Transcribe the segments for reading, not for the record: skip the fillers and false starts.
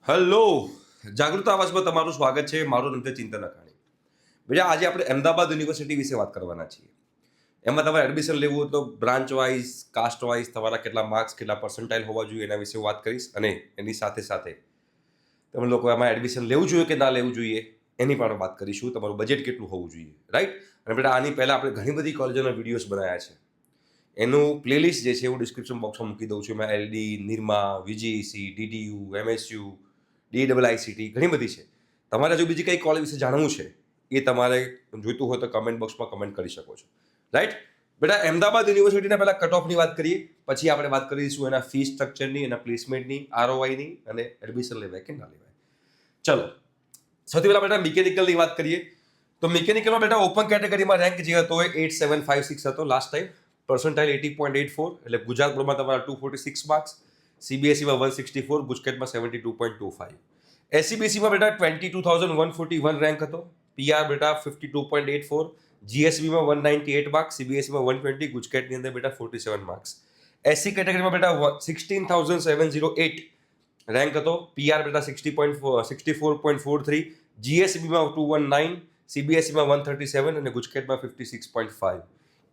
Hello, જાગૃત આવાજમાં તમારું સ્વાગત છે. મારું નામ છે ચિંતન અકાણી. બીજા આજે આપણે અમદાવાદ યુનિવર્સિટી વિશે વાત કરવાના છીએ. એમાં તમારે એડમિશન લેવું હોય તો બ્રાન્ચ વાઇઝ, કાસ્ટ વાઇઝ તમારા કેટલા માર્ક્સ, કેટલા પર્સન્ટાઇલ હોવા જોઈએ એના વિશે વાત કરીશ. અને એની સાથે સાથે તમે લોકો એમાં એડમિશન લેવું જોઈએ કે ના લેવું જોઈએ એની પણ વાત કરીશું. તમારું બજેટ કેટલું હોવું જોઈએ, રાઈટ? અને બેટા આની પહેલાં આપણે ઘણી બધી કોલેજોના વિડીયોઝ બનાવ્યા છે. એનું પ્લેલિસ્ટ જે છે હું ડિસ્ક્રિપ્શન બોક્સમાં મૂકી દઉં છું. એમાં LD, Nirma, VGEC, DDU, MSU, DIICT ઘણી બધી છે. તમારે જો બીજી કઈ કોલેજ વિશે જાણવું છે એ તમારે જોઈતું હોય તો કમેન્ટ બોક્સમાં કમેન્ટ કરી શકો છો, રાઈટ? બેટા અમદાવાદ યુનિવર્સિટીના પહેલા કટ ઓફની વાત કરીએ, પછી આપણે વાત કરીશું એના ફી સ્ટ્રક્ચરની, એના પ્લેસમેન્ટની, ROIની અને એડમિશન લેવાય કે ના લેવાય. ચલો, સૌથી પહેલા બેટા મિકેનિકલની વાત કરીએ તો મિકેનિકલમાં બેટા ઓપન કેટેગરીમાં રેન્ક જે હતો એ 8756 હતો લાસ્ટ ટાઈમ. પર્સન્ટાઇલ 80.84, એટલે ગુજરાત બોર્ડમાં તમારા 246 માર્ક્સ, CBSEમાં 164, ગુજકેટમાં 72.25. SCBCમાં બેટા 22,141 રેન્ક હતો. PR બેટા 52.84, GSBમાં 198 માર્ક્સ, CBSEમાં 120, ગુજકેટની અંદર બેટા 47 માર્ક્સ. SC કેટેગરીમાં બેટા 16,708 રેન્ક હતો. PR બેટા 64.43, GSBમાં 219, CBSEમાં 137 અને ગુજકેટમાં 56.5.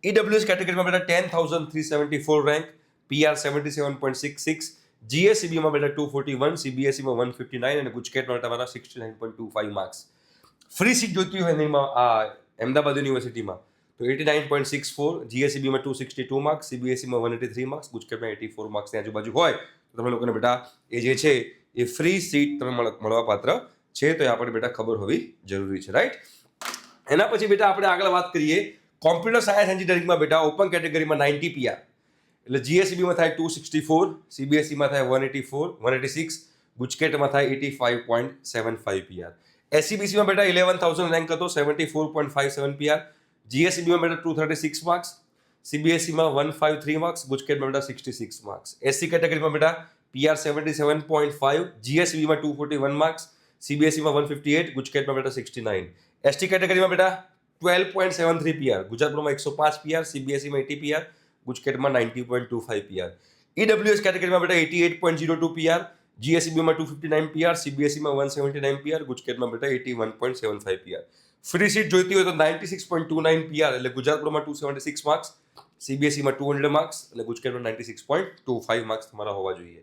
EWS કેટેગરીમાં બેટા 10,374 રેન્ક, PR 77.66, GSEBમાં બેટા 241, CBSEમાં 159 અને ગુજકેટમાં તમારા 69.25 માર્ક્સ. ફ્રી સીટ જોઈતી હોય એમાં આ અમદાવાદ યુનિવર્સિટીમાં તો 89.64, GSEBમાં 262 માર્ક્સ, CBSEમાં 183 માર્ક્સ, ગુજકેટમાં 84 માર્ક્સની આજુબાજુ હોય તો તમે લોકોને બેટા એ જે છે એ ફ્રી સીટ તમે મળવા પાત્ર છે, તો એ આપણે બેટા ખબર હોવી જરૂરી છે, રાઈટ? એના પછી બેટા આપણે આગળ વાત કરીએ કોમ્પ્યુટર સાયન્સ એન્જિનિયરિંગમાં. બેટા ઓપન કેટેગરીમાં 90 PR, એટલે GSEBમાં થાય 264, CBSEમાં થાય 186, ગુજકેટમાં થાય 85.75 PR. SCBCમાં બેટા 11,000 રેન્ક હતો, 74.57 PR, GSEBમાં બેટા 236 માર્ક્સ, CBSEમાં 153 માર્ક્સ, ગુજકેટમાં બેટા 66 માર્ક્સ. SC કેટેગરીમાં બેટા PR 77.5, GSEBમાં 241 માર્ક્સ, CBSEમાં 158, ગુજકેટમાં બેટા 69. ST કેટેગરીમાં બેટા 12.73 PR, ગુજરાત બોર્ડમાં 105 PR, CBSEમાં 80 PR, ગુજકેટમાં 90.25 PR. EWS કેટેગરીમાં બેટા 88.02 PR, GSEBમાં 259 PR, CBSEમાં 179 PR, ગુજકેટમાં બેટા 81.75 PR. ફ્રી સીટ જોઈતી હોય તો 96.29 PR, એટલે ગુજરાત બોર્ડમાં 276 માર્ક્સ, CBSEમાં 200 માર્ક્સ, એટલે ગુજકેટમાં 96.25 માર્ક્સ તમારા હોવા જોઈએ.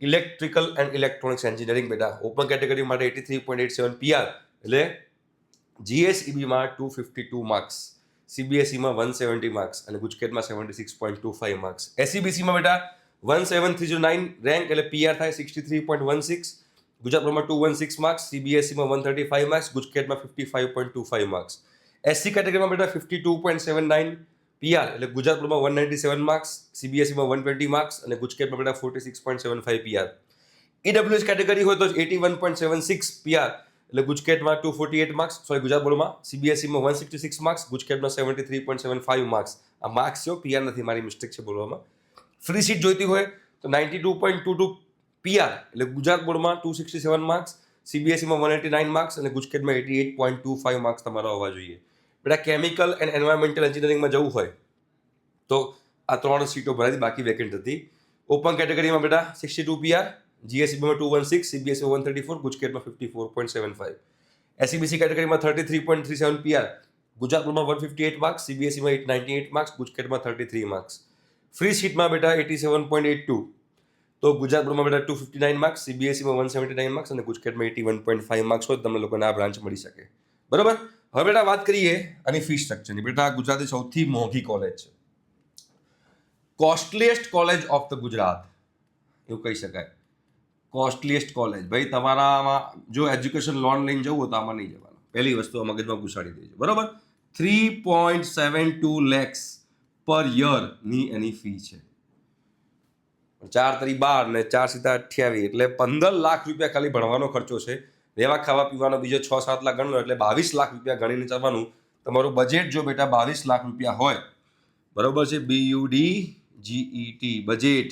ઇલેક્ટ્રિકલ એન્ડ ઇલેક્ટ્રોનિક્સ એન્જિનિયરિંગ બેટા ઓપન કેટેગરી માટે 83.87 PR, એટલે GSEBમાં 252 માર્ક્સ, CBSEમાં 170 માર્ક્સ અને ગુજકેટમાં 76.25 માર્ક્સ. SCBCમાં બેટા 17309 રેન્ક, એટલે PR થાય 63.16, ગુજરાત બોર્ડમાં 216 માર્ક્સ, CBSEમાં 135 માર્ક્સ, ગુજકેટમાં 55.25 માર્ક્સ. SC કેટેગરીમાં બેટા 52.79 PR, એટલે ગુજરાત બોર્ડમાં 197 માર્ક્સ, CBSEમાં 120 માર્ક્સ અને ગુજકેટમાં બેટા 46.75 PR. EWS કેટેગરી હોય તો 81.76 PR, એટલે ગુજકેટમાં 248 માર્ક્સ, ગુજરાત બોર્ડમાં, CBSEમાં 166 માર્ક્સ, ગુજકેટમાં 73.75 માર્ક્સ. આ માર્ક્સ છે, PR નથી, મારી મિસ્ટેક છે બોલવામાં. ફ્રી સીટ જોઈતી હોય તો 92.22 PR, એટલે ગુજરાત બોર્ડમાં 267 માર્ક્સ, CBSEમાં 189 માર્ક્સ અને ગુજકેટમાં 88.25 માર્ક્સ તમારા હોવા જોઈએ. બેટા કેમિકલ એન્ડ એન્વાયરમેન્ટલ એન્જિનિયરિંગમાં જવું હોય તો આ 3 સીટો ભરાતી, બાકી વેકેન્ટ હતી. ઓપન કેટેગરીમાં બેટા 62 PR, GSEBમાં 216, CBSEમાં 134, ગુજકેટમાં 54.75. SCBC કેટેગરીમાં 33.37 PR, ગુજરાત બોર્ડમાં 158 માર્ક્સ, CBSEમાં 98 માર્ક્સ, ગુજકેટમાં 33 માર્ક્સ. ફ્રી સીટમાં બેટા 87.82, તો ગુજરાત બોર્ડમાં બેટા 259 માર્ક્સ, CBSEમાં 179 માર્ક્સ અને ગુજકેટમાં 81.5 માર્ક્સ હોય તમને લોકોને આ બ્રાન્ચ મળી શકે, બરોબર? હવે બેટા વાત કરીએ આની ફી સ્ટ્રક્ચરની. બેટા ગુજરાતની સૌથી મોંઘી કોલેજ છે, કોસ્ટલીએસ્ટ કોલેજ ઓફ ધ ગુજરાત એવું કહી શકાય. કોસ્ટલીએસ્ટ કોલેજ ભાઈ, તમારામાં જો એજ્યુકેશન લોન લઈને જવું હોય તો આમાં નહીં જવાનું. પહેલી વસ્તુ આ મગજમાં ઘુસાડી દેજો, બરોબર? 3.72 lakhs પર યરની એની ફી છે. 4 તરી 12 ને 4 સીધા 28, એટલે 15 લાખ રૂપિયા ખાલી ભણવાનો ખર્ચો છે. રહેવા ખાવા પીવાનો બીજો 6-7 લાખ ગણો એટલે 22 લાખ રૂપિયા ગણીને ચાલવાનું. તમારું બજેટ જો બેટા 22 લાખ રૂપિયા હોય, બરોબર છે, BUDGET બજેટ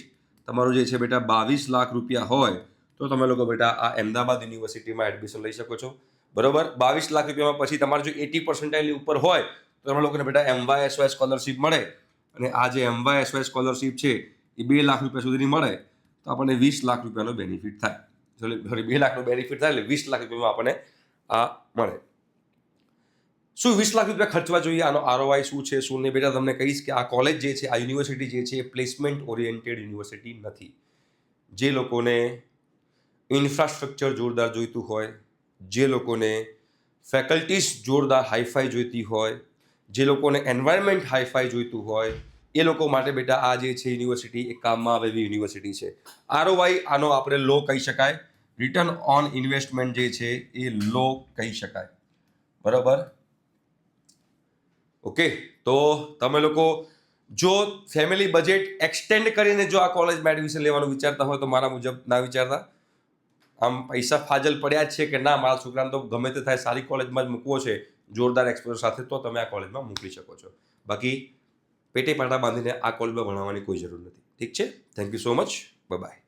તમારું જે છે બેટા 22 લાખ રૂપિયા હોય તો તમે લોકો બેટા આ અમદાવાદ યુનિવર્સિટીમાં એડમિશન લઈ શકો છો, બરોબર? 22 લાખ રૂપિયામાં પછી તમારે જો 80% ઉપર હોય તો તમે લોકોને બેટા MYSY સ્કોલરશીપ મળે, અને આ જે MYSY સ્કોલરશીપ છે એ 2 લાખ રૂપિયા સુધીની મળે તો આપણને 20 લાખ રૂપિયાનો બેનિફિટ થાય. સોરી 2 લાખનું બેનિફિટ થાય એટલે 20 લાખ રૂપિયામાં આપણને આ મળે. શું 20 લાખ રૂપિયા ખર્ચવા જોઈએ? આનો ROI શું છે શું નહીં? બેટા તમને કહીશ કે આ કોલેજ જે છે, આ યુનિવર્સિટી જે છે એ પ્લેસમેન્ટ ઓરિએન્ટેડ યુનિવર્સિટી નથી. જે લોકોને ઇન્ફ્રાસ્ટ્રક્ચર જોરદાર જોઈતું હોય, જે લોકોને ફેકલ્ટીઝ જોરદાર હાઈફાઈ જોઈતી હોય, જે લોકોને એન્વાયરમેન્ટ હાઈફાઈ જોઈતું હોય, એ લોકો માટે બેટા આ જે છે યુનિવર્સિટી એ કામમાં આવે એવી યુનિવર્સિટી છે. ROI આનો આપણે લો કહી શકાય, રિટર્ન ઓન ઇન્વેસ્ટમેન્ટ જે છે એ લો કહી શકાય. બરાબર? ઓકે, તો તમે લોકો જો ફેમિલી બજેટ એક્સટેન્ડ કરીને જો આ કોલેજમાં એડમિશન લેવાનું વિચારતા હોય તો મારા મુજબ ના વિચારતા. આમ પૈસા ફાજલ પડ્યા જ છે કે ના મારા છોકરાને તો ગમે તે થાય સારી કોલેજમાં જ મૂકવો છે જોરદાર એક્સપોઝર સાથે, તો તમે આ કોલેજમાં મોકલી શકો છો. બાકી પેટે પાટા બાંધીને આ કોલેજમાં ભણાવવાની કોઈ જરૂર નથી. ઠીક છે? Thank you so much. By.